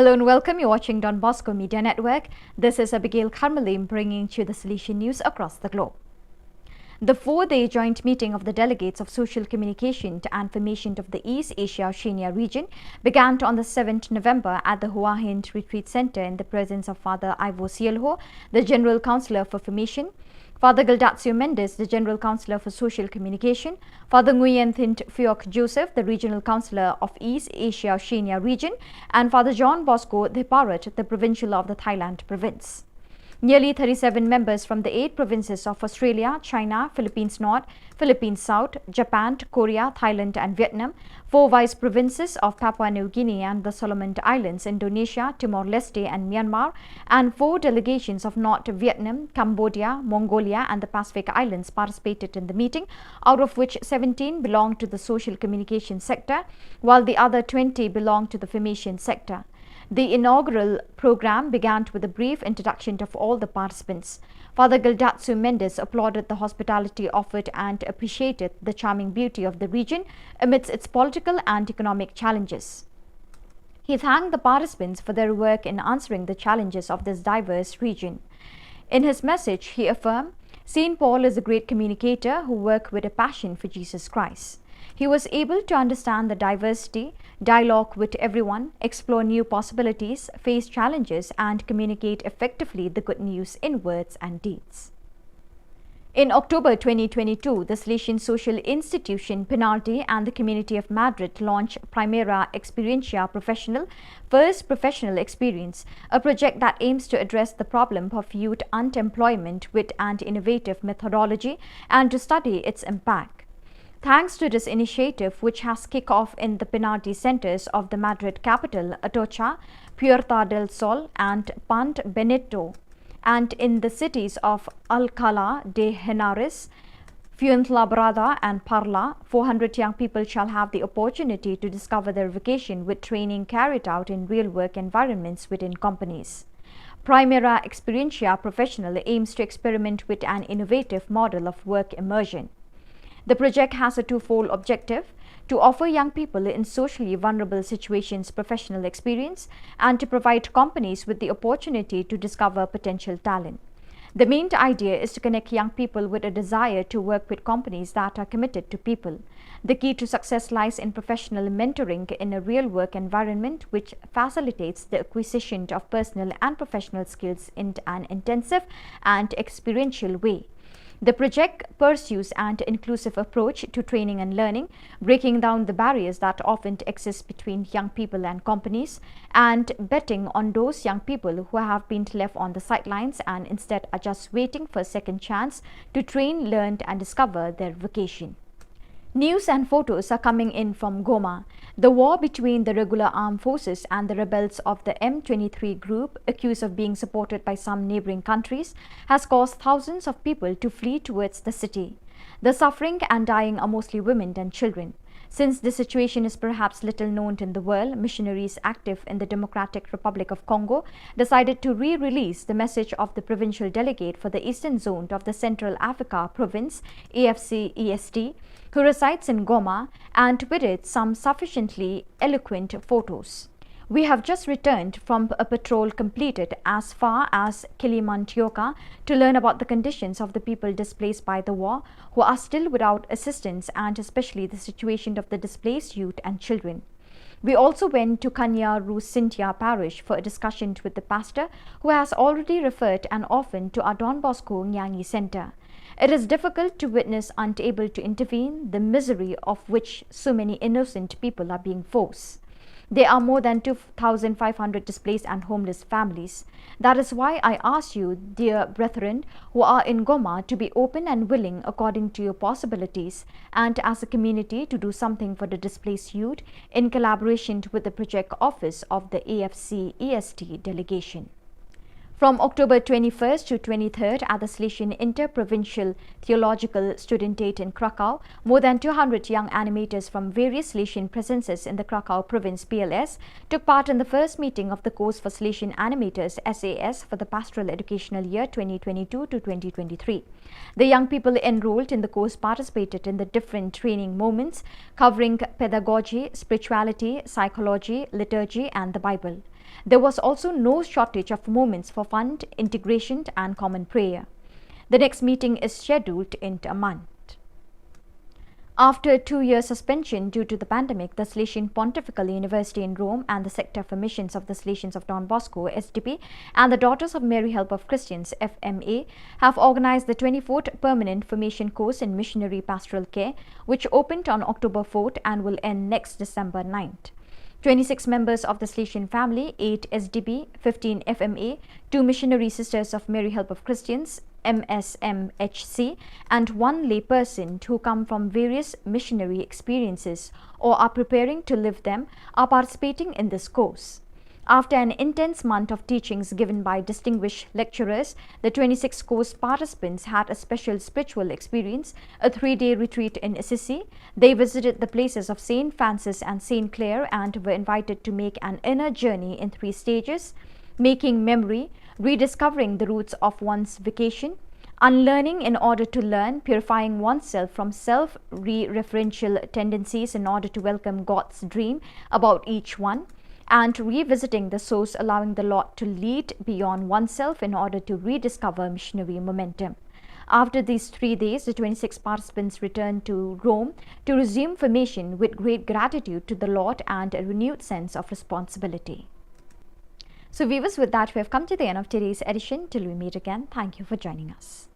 Hello and welcome. You're watching Don Bosco Media Network. This is Abigail Karmalim bringing you the Salesian news across the globe. The four-day joint meeting of the delegates of Social Communication and Formation of the East Asia-Oceania region began on the 7th November at the Hua Hin Retreat Center in the presence of Father Ivo Sielho, the General Councillor for Formation, Father Gildatio Mendes, the General Councillor for Social Communication, Father Nguyen Thint Phuoc Joseph, the Regional Councillor of East Asia-Oceania region, and Father John Bosco Theparat, the Provincial of the Thailand Province. Nearly 37 members from the 8 provinces of Australia, China, Philippines North, Philippines South, Japan, Korea, Thailand and Vietnam, 4 vice provinces of Papua New Guinea and the Solomon Islands, Indonesia, Timor-Leste and Myanmar, and 4 delegations of North Vietnam, Cambodia, Mongolia and the Pacific Islands participated in the meeting, out of which 17 belonged to the social communication sector, while the other 20 belonged to the formation sector. The inaugural program began with a brief introduction of all the participants. Father Gildatio Mendes applauded the hospitality offered and appreciated the charming beauty of the region amidst its political and economic challenges. He thanked the participants for their work in answering the challenges of this diverse region. In his message, he affirmed, St. Paul is a great communicator who worked with a passion for Jesus Christ. He was able to understand the diversity, dialogue with everyone, explore new possibilities, face challenges, and communicate effectively the good news in words and deeds. In October 2022, the Salesian Social Institution, Penalty and the Community of Madrid launched Primera Experiencia Professional, First Professional Experience, a project that aims to address the problem of youth unemployment with an innovative methodology and to study its impact. Thanks to this initiative, which has kicked off in the Penalty centers of the Madrid capital, Atocha, Puerta del Sol and Pant Benito, and in the cities of Alcalá de Henares, Fuenlabrada and Parla, 400 young people shall have the opportunity to discover their vocation with training carried out in real work environments within companies. Primera Experiencia Professional aims to experiment with an innovative model of work immersion. The project has a twofold objective: to offer young people in socially vulnerable situations professional experience and to provide companies with the opportunity to discover potential talent. The main idea is to connect young people with a desire to work with companies that are committed to people. The key to success lies in professional mentoring in a real work environment which facilitates the acquisition of personal and professional skills in an intensive and experiential way. The project pursues an inclusive approach to training and learning, breaking down the barriers that often exist between young people and companies, and betting on those young people who have been left on the sidelines and instead are just waiting for a second chance to train, learn and discover their vocation. News and photos are coming in from Goma. The war between the regular armed forces and the rebels of the M23 group, accused of being supported by some neighboring countries, has caused thousands of people to flee towards the city. The suffering and dying are mostly women and children. Since the situation is perhaps little known in the world, missionaries active in the Democratic Republic of Congo decided to re-release the message of the provincial delegate for the eastern zone of the Central Africa Province, AFC-EST, who resides in Goma, and with it some sufficiently eloquent photos. We have just returned from a patrol completed as far as Kilimantioka to learn about the conditions of the people displaced by the war who are still without assistance, and especially the situation of the displaced youth and children. We also went to Kanya Rusintia parish for a discussion with the pastor, who has already referred an orphan to our Don Bosco Nyangi Center. It is difficult to witness, unable to intervene, the misery of which so many innocent people are being forced. There are more than 2,500 displaced and homeless families. That is why I ask you, dear brethren who are in Goma, to be open and willing according to your possibilities, and as a community to do something for the displaced youth in collaboration with the project office of the AFC-EST delegation. From October 21st to 23rd at the Salesian Interprovincial Theological Studentate in Krakow, more than 200 young animators from various Salesian presences in the Krakow Province PLS took part in the first meeting of the course for Salesian Animators SAS for the Pastoral Educational Year 2022 to 2023. The young people enrolled in the course participated in the different training moments covering pedagogy, spirituality, psychology, liturgy and the Bible. There was also no shortage of moments for fun, integration and common prayer. The next meeting is scheduled in a month. After a 2-year suspension due to the pandemic, the Salesian Pontifical University in Rome and the Sector for Missions of the Salesians of Don Bosco (SDP) and the Daughters of Mary Help of Christians (FMA) have organized the 24th Permanent Formation Course in Missionary Pastoral Care, which opened on October 4th and will end next December 9th. 26 members of the Salesian family, 8 SDB, 15 FMA, 2 Missionary Sisters of Mary Help of Christians MSMHC, and 1 layperson who come from various missionary experiences or are preparing to live them are participating in this course. After an intense month of teachings given by distinguished lecturers, the 26 course participants had a special spiritual experience, a 3-day retreat in Assisi. They visited the places of St. Francis and St. Clare and were invited to make an inner journey in 3 stages: making memory, rediscovering the roots of one's vocation, unlearning in order to learn, purifying oneself from self-referential tendencies in order to welcome God's dream about each one, and revisiting the source, allowing the Lord to lead beyond oneself in order to rediscover missionary momentum. After these 3 days, the 26 participants returned to Rome to resume formation with great gratitude to the Lord and a renewed sense of responsibility. So viewers, with that we have come to the end of today's edition. Till we meet again, thank you for joining us.